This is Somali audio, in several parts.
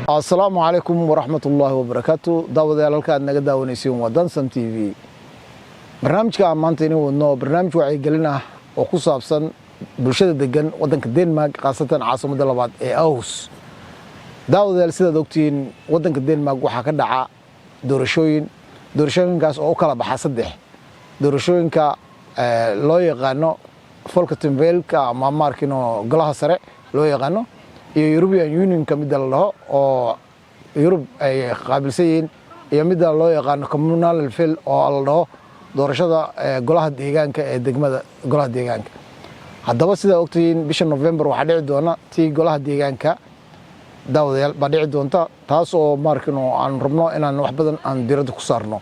السلام عليكم ورحمة الله وبركاته. داود يالالka aad naga daawanaysiin waa Dansan TV. barnaamijka maanta inuu wadno barnaamij wacyi gelin ah oo ku saabsan bulshada degan wadanka Denmark qaasatan caasimadda labaad ee Aarhus. Daawad yaal sida ogtiin wadanka Denmark waxa ka dhaca doorashooyinkaas oo kala baxa saddex doorashooyinka loo yaqaano Folketinget ama markino golaha sare loo yaqaano iyo European Union ka mid ah oo Europe ay qaabilsan iyo mid loo yaqaan communal level oo la dhaho doorashada golaha deegaanka ee degmada golaha deegaanka. Haddaba sida ogtiin bisha November waxa dhici doona tii golaha deegaanka daawadayaal ba dhici doonta taas oo markino aan rabno inaan wax badan aan diirada ku saarno.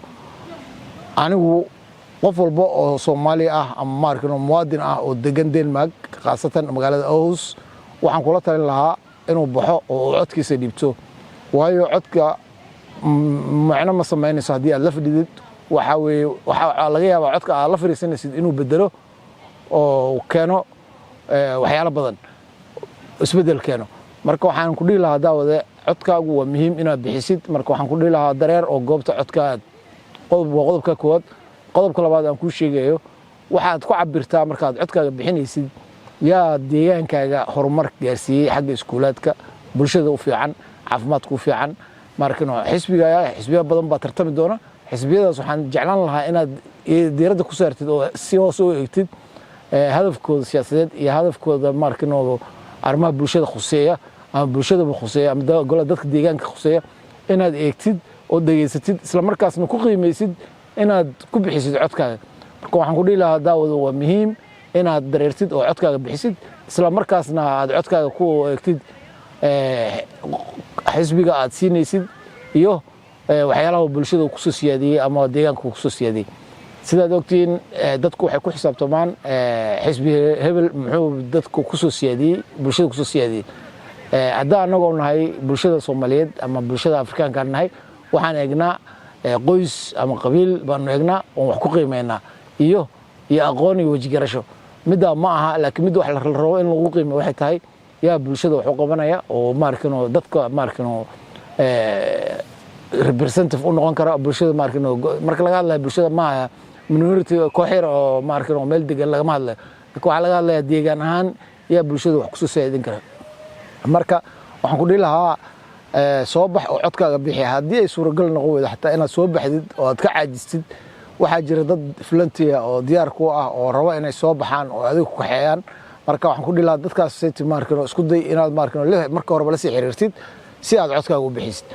Anigu qof walba oo Soomaali ah ama markino muwaadin ah oo degan Denmark qaasatan magaalada Aarhus waxaan kula talin lahaa inuu baxo oo codkiisa dhibto waayo codka macna ma sameynayso haddii aad la fadhidid waxa laga yaabaa codka aad la fariisanaysid inuu bedelo oo keeno waxyaalo badan isbedel keeno. Marka waxaan ku dhihi lahaa daawade codkaagu waa muhiim inaad bixisid. Marka waxaan ku dhihi lahaa dareer oo goobta codka qodobka koowaad qodobka labaad aan ku sheegayo waxaad ku cabirtaa markaad codkaaga bixinaysid yaa deegaankaaga horumar gaarsiiyay xagga iskuulaadka bulshada u fiican caafimaadku fiican markino xisbiga badan baa tartami doona. xisbiyadaas waxaan jeclaan lahaa inaad diirada ku saartid oo si hoos u eegtid hadafkooda siyaasadeed iyo hadafkooda markino arrimaha bulshada khuseeya ama bulshada khuseeya ama dadka deegaanka khuseeya inaad eegtid oo dhageysatid isla markaasna ku qiimeysid inaad ku bixisid codkaaga. Marka waxaan ku dhihi lahaa daawada waa muhiim inaad dareertid oo codkaaga bixisid isla markaasna aad codkaaga ku eegtid xisbiga aad siinaysid iyo waxyaalaha bulshada ku soo siyaadiyay ama deegaanka ku soo siyaadiyay. Sidaad ogtiin dadku waxay ku xisaabtamaan xisbi hebel muxuu dadku ku soo siyaadiyay bulshada ku soo siyaadiyay. Hadda anagoo nahay bulshada Soomaaliyeed ama bulshada Afrikaanka nahay waxaan eegnaa qoys ama qabiil baan eegnaa oo wax ku qiimeynaa iyo aqoon iyo waji garasho. midda ma aha laakiin mid wax la rabo in lagu qiimeeyo waxay tahay yaa bulshada wax u qabanaya oo markino dadka markino representative u noqon kara bulshada markino marka laga hadlayo bulshada ma aha minority kooxir oo markino meel degan laga hadlayo waxa laga hadlayaa deegaan ahaan yaa bulshada wax ku soo saadin kara. Marka waxaan ku dhihi lahaa soo bax oo codkaaga bixi haddii ay suuragal noqon weydo xataa inaad soo baxdid oo aad ka caajistid waxaa jira dad volunteer oo diyaar ku ah oo raba inay soo baxaan oo adiga ku kaxeeyaan. Marka waxaan ku dhihi lahaa dadkaas sayt markino isku day inaad markino marka hore la sii xiriirtid si aad codkaaga u bixisid.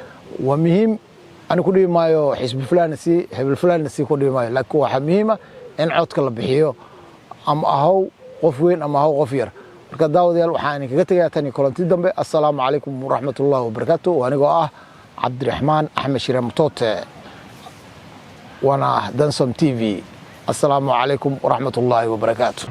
Waa muhiim أنا كل ما يو حسب فلانسي هبل فلانسي كل ما لكن واحد مهمة إن عدك الله بحيو أم أهو قفوين أم أهو غفير. بركة داود يالو حاني كجتة تاني كلنتي دم السلام عليكم ورحمة الله وبركاته. وأنا جوا عبد الرحمن أحمد شيرام توت وأنا دانسون TV. السلام عليكم ورحمة الله وبركاته.